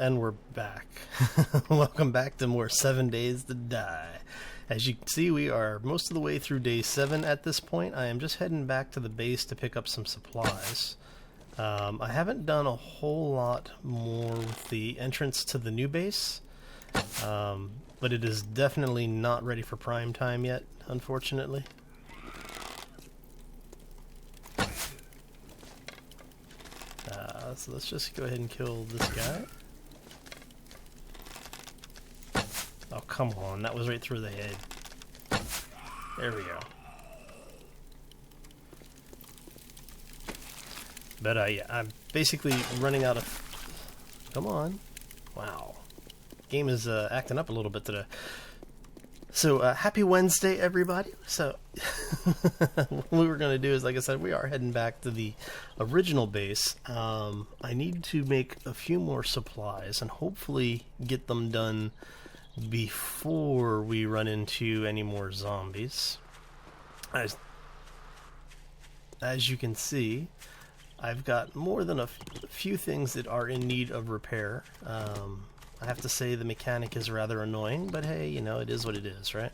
And we're back. Welcome back to more 7 Days to Die. As you can see, we are most of the way through day 7 at this point. I am just heading back to the base to pick up some supplies. I haven't done a whole lot more with the entrance to the new base, but it is definitely not ready for prime time yet, unfortunately. So let's just go ahead and kill this guy. Oh, come on. That was right through the head. There we go. But, yeah, I'm basically running out of... Come on. Wow. Game is acting up a little bit today. So, happy Wednesday, everybody. So, what we're going to do is, like I said, we are heading back to the original base. I need to make a few more supplies and hopefully get them done before we run into any more zombies. As you can see, I've got more than a few things that are in need of repair. I have to say the mechanic is rather annoying, but hey, you know, it is what it is, right?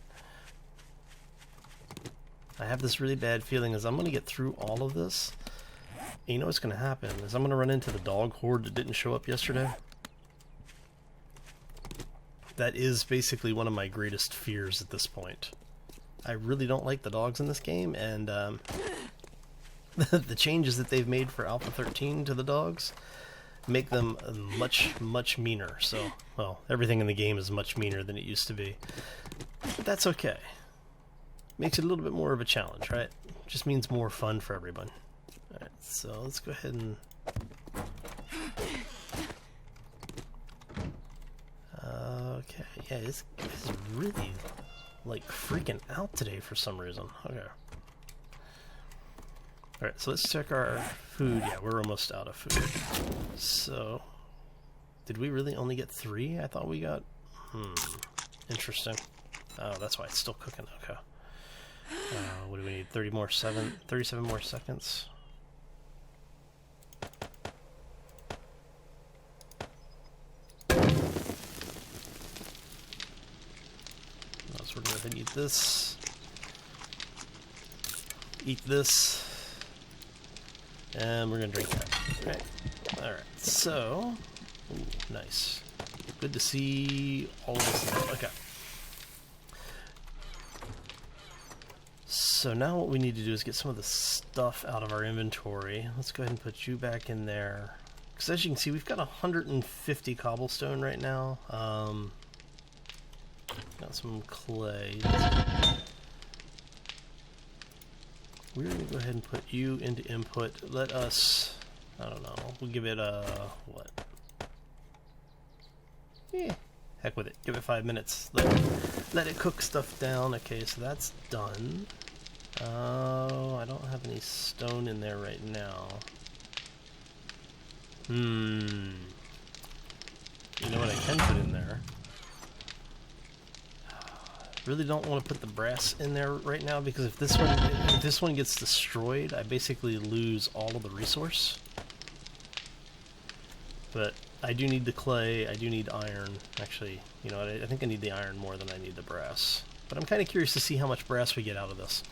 I have this really bad feeling as I'm going to get through all of this. You know what's going to happen is I'm going to run into the dog horde that didn't show up yesterday. That is basically one of my greatest fears at this point. I really don't like the dogs in this game, and the changes that they've made for Alpha 13 to the dogs make them much, much meaner. So, well, everything in the game is much meaner than it used to be. But that's okay. Makes it a little bit more of a challenge, right? Just means more fun for everyone. Alright, so let's go ahead and... Okay, yeah, it's really, like, freaking out today for some reason. Okay. Alright, so let's check our food. Yeah, we're almost out of food. So, did we really only get 3? I thought we got... Interesting. Oh, that's why it's still cooking. Okay. What do we need? 37 more seconds. So we're going to go ahead and eat this. Eat this. And we're going to drink that. Okay. Alright, so... Ooh, nice. Good to see all of this. Okay. So now what we need to do is get some of the stuff out of our inventory. Let's go ahead and put you back in there. Because as you can see, we've got 150 cobblestone right now. Got some clay. We're going to go ahead and put you into input. Let us, I don't know, we'll give it a, what? Yeah, heck with it. Give it 5 minutes. Let it cook stuff down. Okay, so that's done. Oh, I don't have any stone in there right now. You know what I can put in there? Really don't want to put the brass in there right now because if this one gets destroyed, I basically lose all of the resource. But I do need the clay, I do need iron. Actually, you know, I think I need the iron more than I need the brass. But I'm kind of curious to see how much brass we get out of this.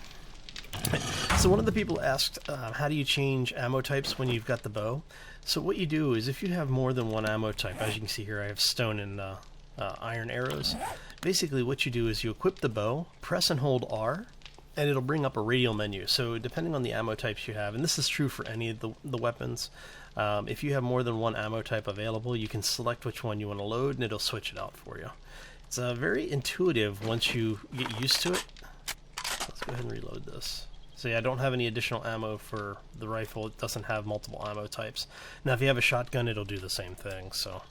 So one of the people asked, how do you change ammo types when you've got the bow? So what you do is if you have more than one ammo type, as you can see here, I have stone and iron arrows. Basically what you do is you equip the bow, press and hold R, and it'll bring up a radial menu. So depending on the ammo types you have, and this is true for any of the weapons, if you have more than one ammo type available, you can select which one you want to load and it'll switch it out for you. It's very intuitive once you get used to it. Let's go ahead and reload this. So yeah, I don't have any additional ammo for the rifle. It doesn't have multiple ammo types. Now if you have a shotgun, it'll do the same thing. So,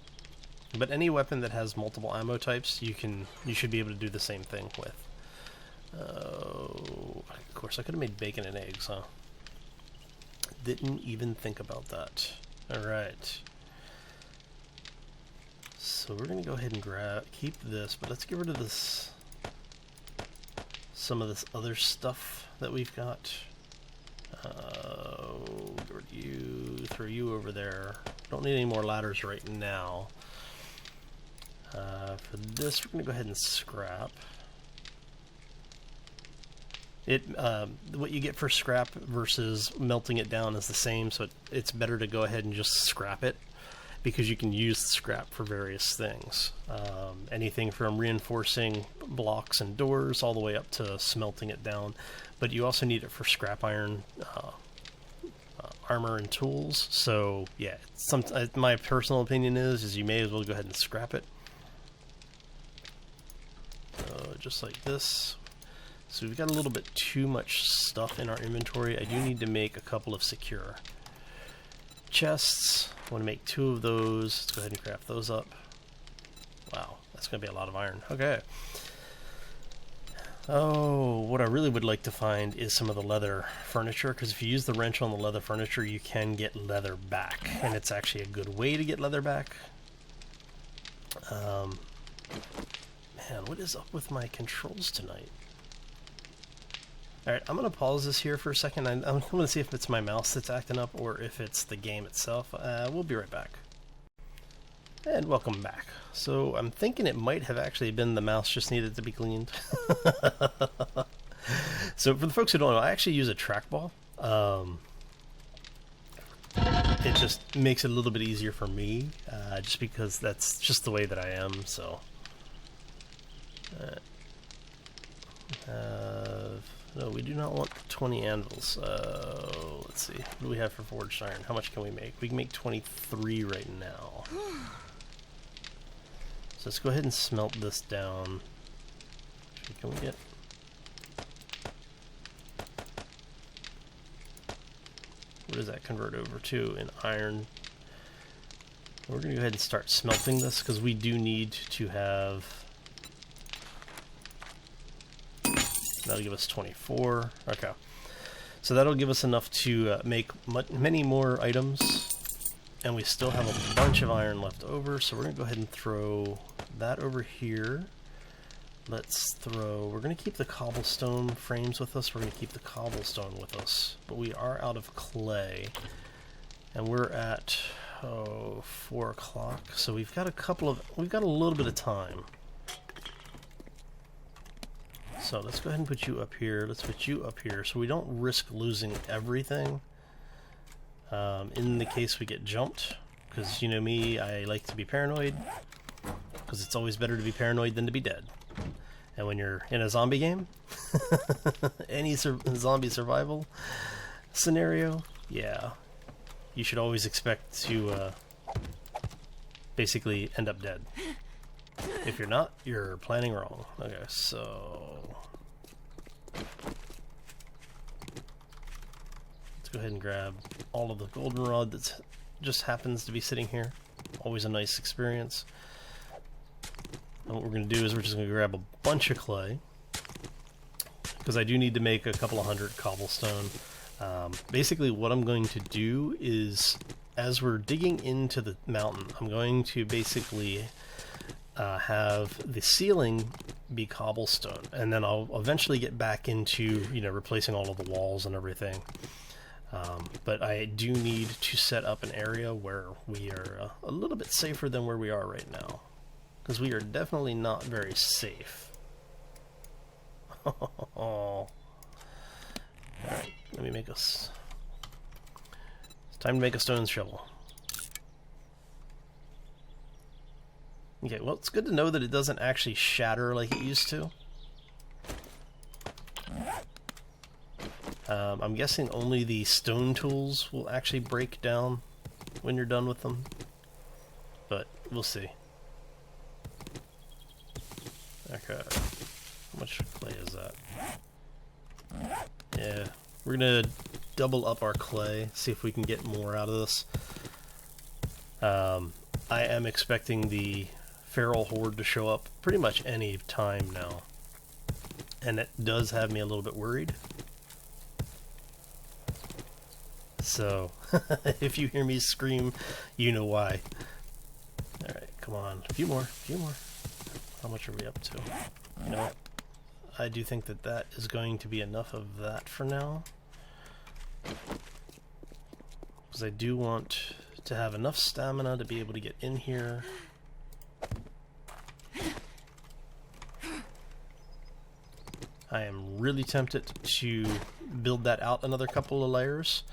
but any weapon that has multiple ammo types, you should be able to do the same thing with. Oh, of course, I could have made bacon and eggs, huh? Didn't even think about that. Alright. So we're going to go ahead and keep this, but let's get rid of this, some of this other stuff that we've got. Get rid of you, throw you over there. Don't need any more ladders right now. For this, we're going to go ahead and scrap. What you get for scrap versus melting it down is the same, so it's better to go ahead and just scrap it, because you can use the scrap for various things. Anything from reinforcing blocks and doors all the way up to smelting it down. But you also need it for scrap iron, armor, and tools. So yeah, my personal opinion is you may as well go ahead and scrap it. Just like this. So we've got a little bit too much stuff in our inventory. I do need to make a couple of secure chests. I want to make 2 of those. Let's go ahead and craft those up. Wow, that's going to be a lot of iron. Okay. Oh, what I really would like to find is some of the leather furniture, because if you use the wrench on the leather furniture, you can get leather back, and it's actually a good way to get leather back. Man, what is up with my controls tonight? Alright, I'm going to pause this here for a second. I'm going to see if it's my mouse that's acting up or if it's the game itself. We'll be right back. And welcome back. So I'm thinking it might have actually been the mouse just needed to be cleaned. So for the folks who don't know, I actually use a trackball. It just makes it a little bit easier for me, just because that's just the way that I am, so... no, we do not want 20 anvils. Let's see. What do we have for forged iron? How much can we make? We can make 23 right now. So let's go ahead and smelt this down. Can we get... What does that convert over to in iron? We're going to go ahead and start smelting this, because we do need to have... That'll give us 24. Okay. So that'll give us enough to make many more items. And we still have a bunch of iron left over. So we're going to go ahead and throw that over here. We're going to keep the cobblestone frames with us. We're going to keep the cobblestone with us. But we are out of clay. And we're at, 4 o'clock. So we've got a little bit of time. So let's go ahead and put you up here. Let's put you up here so we don't risk losing everything in the case we get jumped. Because you know me, I like to be paranoid. Because it's always better to be paranoid than to be dead. And when you're in a zombie game, any zombie survival scenario, yeah, you should always expect to basically end up dead. If you're not, you're planning wrong. Okay, so... Let's go ahead and grab all of the goldenrod that just happens to be sitting here. Always a nice experience. And what we're going to do is we're just going to grab a bunch of clay, because I do need to make a couple of hundred cobblestone. Basically what I'm going to do is, as we're digging into the mountain, I'm going to basically... have the ceiling be cobblestone, and then I'll eventually get back into, replacing all of the walls and everything. But I do need to set up an area where we are a little bit safer than where we are right now, because we are definitely not very safe. Alright, let me make us... It's time to make a stone shovel. Okay, well, it's good to know that it doesn't actually shatter like it used to. I'm guessing only the stone tools will actually break down when you're done with them. But we'll see. Okay. How much clay is that? Yeah, we're gonna double up our clay, see if we can get more out of this. I am expecting the feral horde to show up pretty much any time now, and it does have me a little bit worried. So if you hear me scream, you know why. Alright, come on, a few more. How much are we up to? You know what, I do think that that is going to be enough of that for now, because I do want to have enough stamina to be able to get in here. I am really tempted to build that out another couple of layers.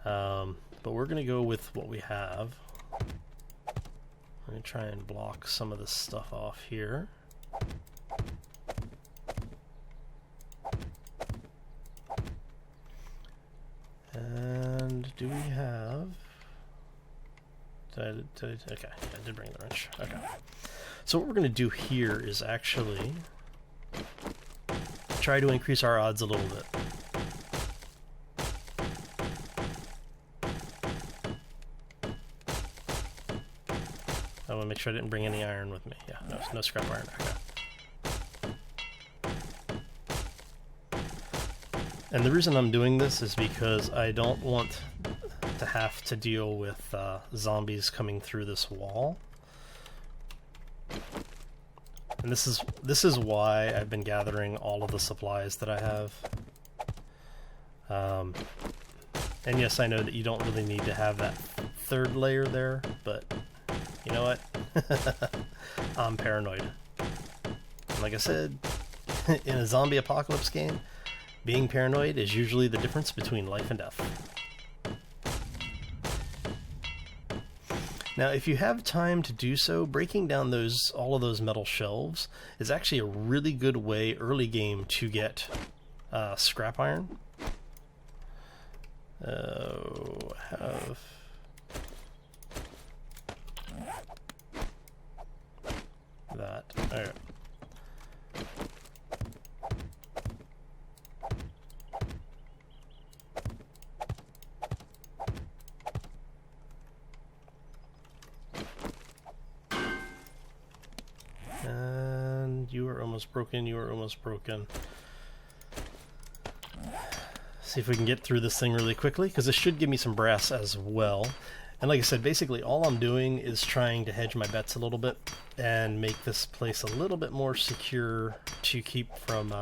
But we're going to go with what we have. I'm going to try and block some of this stuff off here. And do we have... okay, I did bring the wrench. Okay. So what we're going to do here is actually try to increase our odds a little bit. I want to make sure I didn't bring any iron with me. Yeah, no scrap iron. Okay. And the reason I'm doing this is because I don't want to have to deal with zombies coming through this wall. And this is why I've been gathering all of the supplies that I have. And yes, I know that you don't really need to have that third layer there, but you know what? I'm paranoid. And like I said, in a zombie apocalypse game, being paranoid is usually the difference between life and death. Now, if you have time to do so, breaking down all of those metal shelves is actually a really good way early game to get scrap iron. Have that. All right. And you are almost broken. You are almost broken. See if we can get through this thing really quickly, because this should give me some brass as well. And like I said, basically all I'm doing is trying to hedge my bets a little bit and make this place a little bit more secure to keep from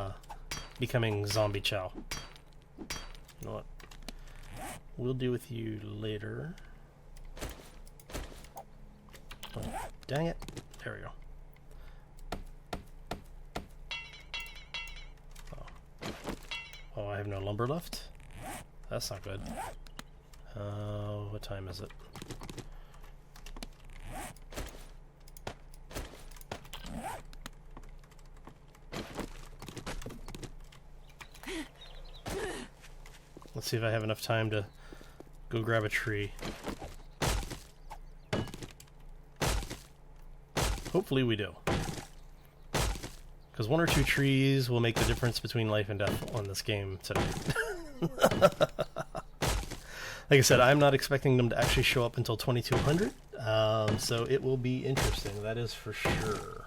becoming zombie chow. You know what? We'll deal with you later. Oh, dang it. There we go. Oh, I have no lumber left? That's not good. What time is it? Let's see if I have enough time to go grab a tree. Hopefully we do. Because one or two trees will make the difference between life and death on this game today. Like I said, I'm not expecting them to actually show up until 2200, so it will be interesting, that is for sure.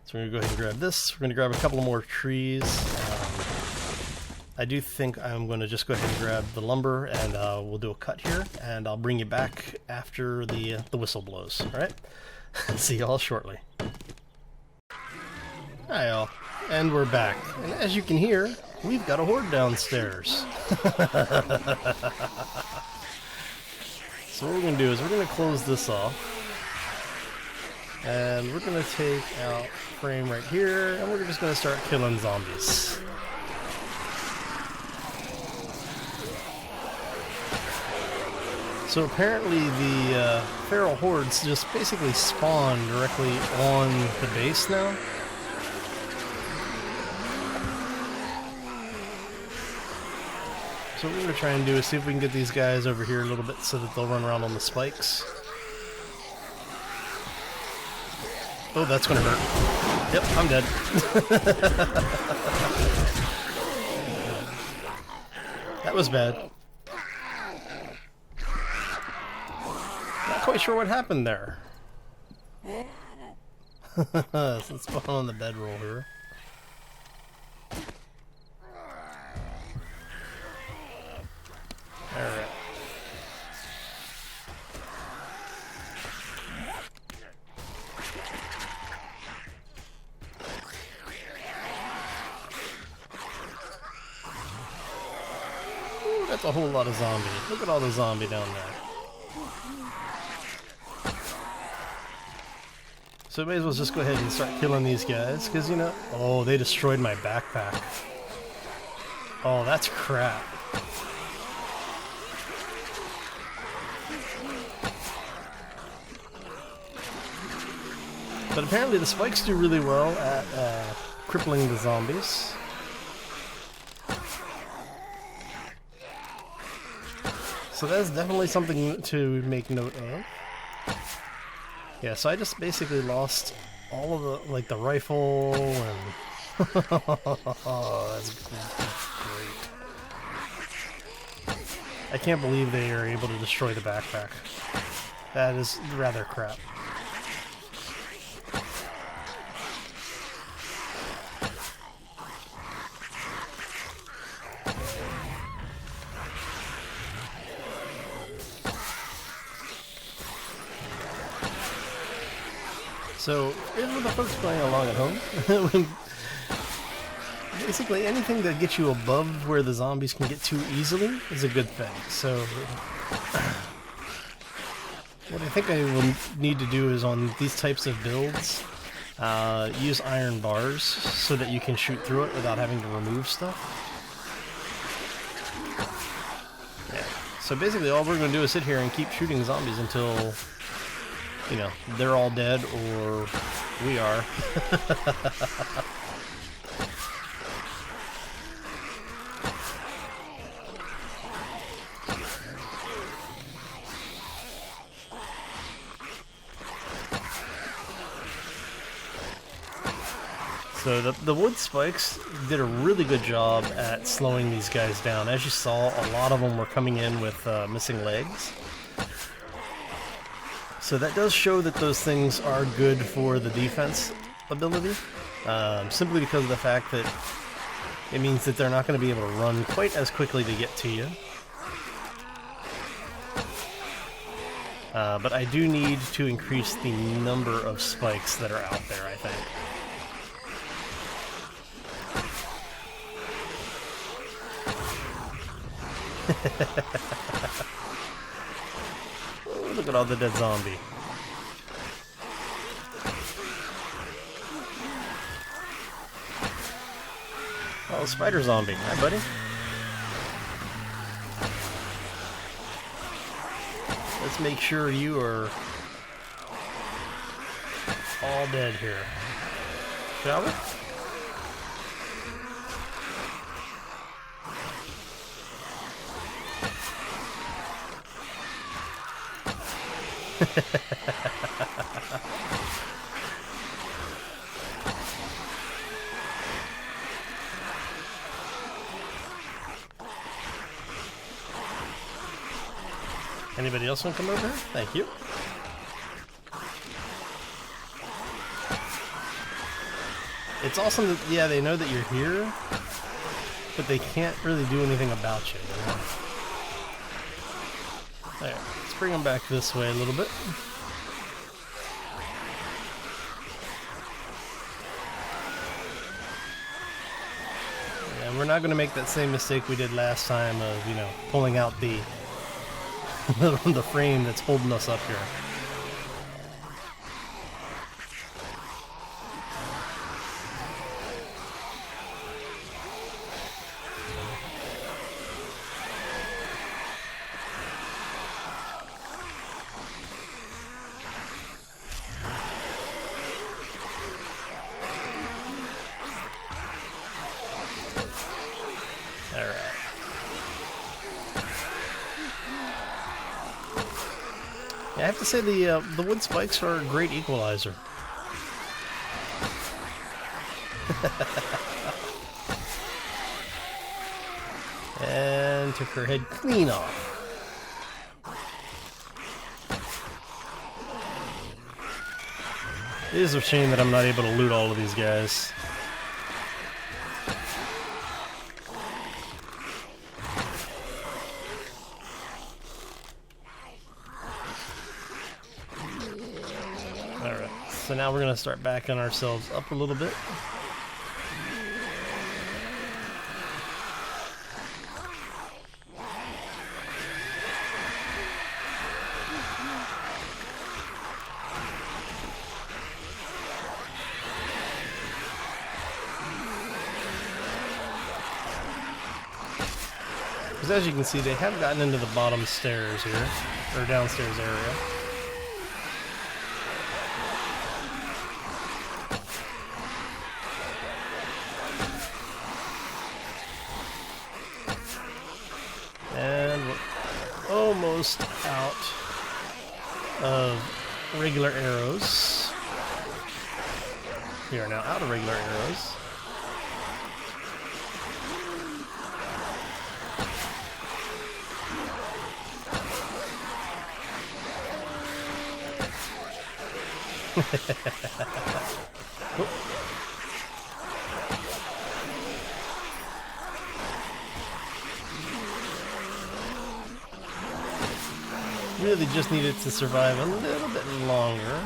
So we're going to go ahead and grab this. We're going to grab a couple more trees. I do think I'm going to just go ahead and grab the lumber, and we'll do a cut here, and I'll bring you back after the whistle blows. All right? See y'all shortly. Hi y'all, and we're back. And as you can hear, we've got a horde downstairs. So what we're going to do is we're going to close this off. And we're going to take out frame right here, and we're just going to start killing zombies. So apparently the feral hordes just basically spawn directly on the base now. So what we're going to try and do is see if we can get these guys over here a little bit so that they'll run around on the spikes. Oh, that's going to hurt. Yep, I'm dead. That was bad. Not quite sure what happened there. So let's spawn on the bedroll here. Alright. Ooh, that's a whole lot of zombie. Look at all the zombie down there. So I may as well just go ahead and start killing these guys, because, you know... Oh, they destroyed my backpack. Oh, that's crap. But apparently the spikes do really well at crippling the zombies. So that's definitely something to make note of. Yeah, so I just basically lost all of the, like, the rifle and... Oh, that's great. I can't believe they are able to destroy the backpack. That is rather crap. So, here's for the folks playing along at home. Basically, anything that gets you above where the zombies can get to easily is a good thing. So, what I think I will need to do is on these types of builds, use iron bars so that you can shoot through it without having to remove stuff. Yeah. So basically, all we're going to do is sit here and keep shooting zombies until... you know, they're all dead, or we are. So the wood spikes did a really good job at slowing these guys down. As you saw, a lot of them were coming in with missing legs. So that does show that those things are good for the defense ability, simply because of the fact that it means that they're not going to be able to run quite as quickly to get to you. But I do need to increase the number of spikes that are out there, I think. Oh, look at all the dead zombie. Oh, spider zombie. Hi, buddy. Let's make sure you are all dead here. Shall we? Anybody else want to come over? Thank you. It's awesome that, yeah, they know that you're here, but they can't really do anything about you. Alright, let's bring them back this way a little bit. And we're not going to make that same mistake we did last time of, you know, pulling out the the frame that's holding us up here. I have to say the wood spikes are a great equalizer. And took her head clean off. It is a shame that I'm not able to loot all of these guys. So now we're going to start backing ourselves up a little bit. Because as you can see, they have gotten into the bottom stairs here, or downstairs area. And we're almost out of regular arrows. We are now out of regular arrows. Really just needed to survive a little bit longer.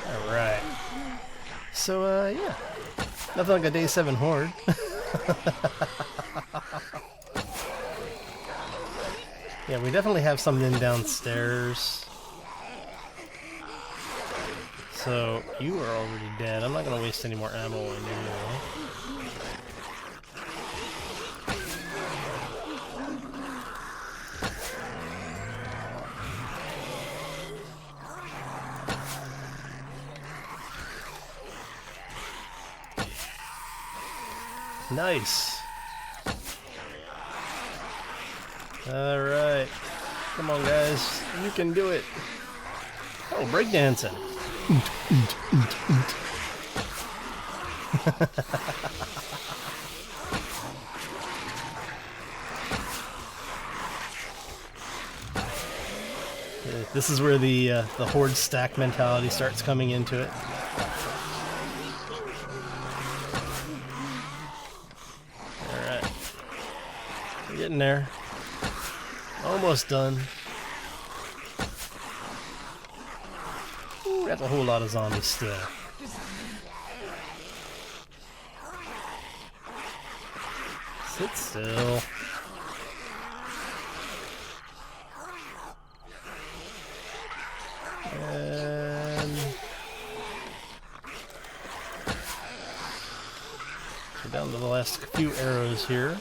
Alright. So, yeah. Nothing like a day 7 horde. Yeah, we definitely have something downstairs. So, you are already dead. I'm not going to waste any more ammo on you. Nice. Alright. Come on, guys. You can do it. Oh, breakdancing. This is where the horde stack mentality starts coming into it. Alright. We're getting there. Almost done. Ooh, that's a whole lot of zombies still. Sit still. And we're down to the last few arrows here.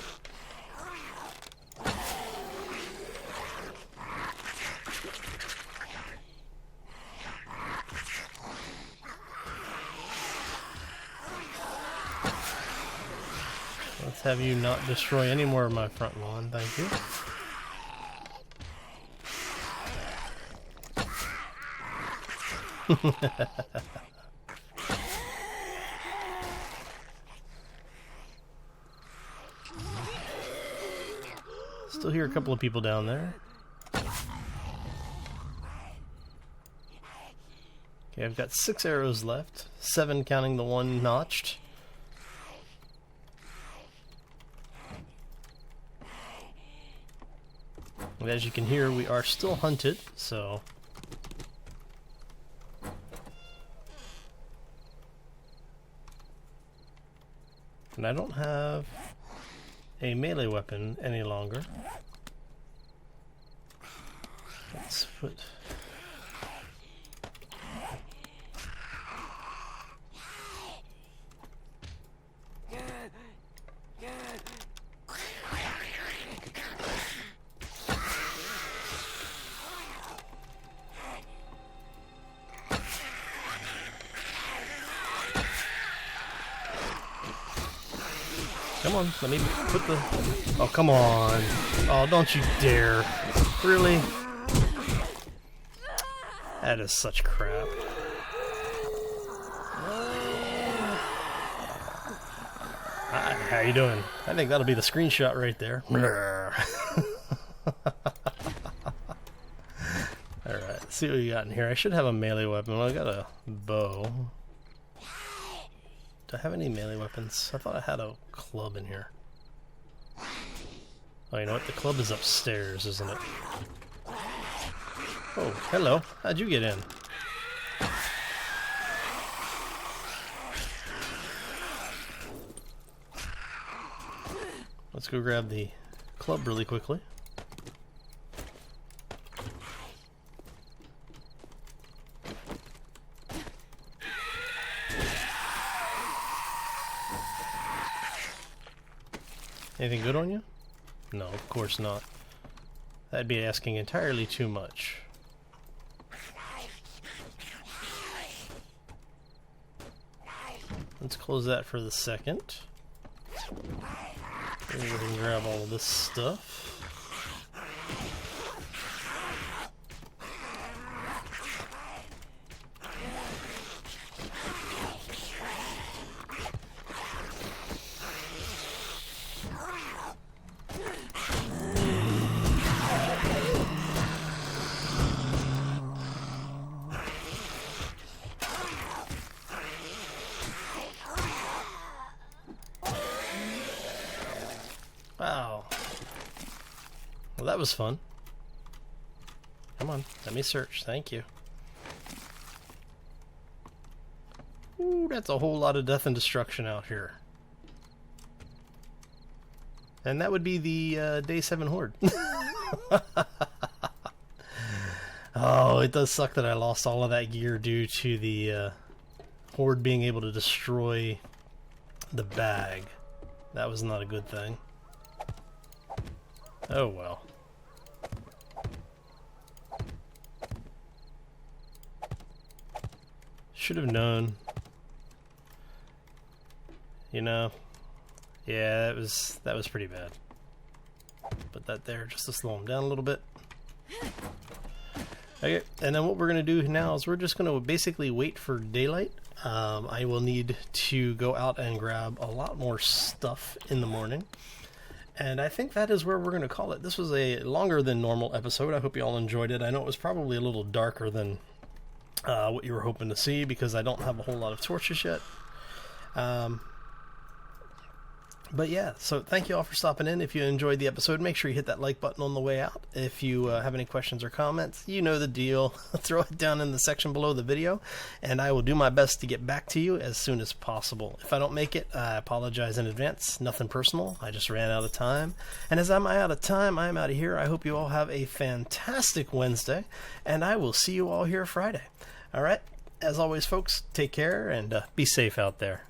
Let's have you not destroy any more of my front lawn, thank you. Still hear a couple of people down there. Okay, I've got 6 arrows left, 7 counting the one notched. And as you can hear, we are still hunted, so... And I don't have a melee weapon any longer. Let's put... Come on, let me put the... Oh, come on. Oh, don't you dare. Really? That is such crap. How you doing? I think that'll be the screenshot right there. Alright, see what we got in here. I should have a melee weapon. Well, I got a bow. Do I have any melee weapons? I thought I had a club in here. Oh, you know what? The club is upstairs, isn't it? Oh, hello. How'd you get in? Let's go grab the club really quickly. Anything good on you? No, of course not. That'd be asking entirely too much. Let's close that for the second. Go ahead and grab all of this stuff. Wow. Well, that was fun. Come on, let me search. Thank you. Ooh, that's a whole lot of death and destruction out here. And that would be the Day 7 Horde. Oh, it does suck that I lost all of that gear due to the Horde being able to destroy the bag. That was not a good thing. Oh well. Should have known. You know. Yeah, that was pretty bad. Put that there just to slow him down a little bit. Okay, and then what we're gonna do now is we're just gonna basically wait for daylight. I will need to go out and grab a lot more stuff in the morning. And I think that is where we're going to call it. This was a longer than normal episode. I hope you all enjoyed it. I know it was probably a little darker than what you were hoping to see because I don't have a whole lot of torches yet. But yeah, so thank you all for stopping in. If you enjoyed the episode, make sure you hit that like button on the way out. If you have any questions or comments, you know the deal. Throw it down in the section below the video, and I will do my best to get back to you as soon as possible. If I don't make it, I apologize in advance. Nothing personal. I just ran out of time. And as I'm out of time, I'm out of here. I hope you all have a fantastic Wednesday, and I will see you all here Friday. All right? As always, folks, take care and be safe out there.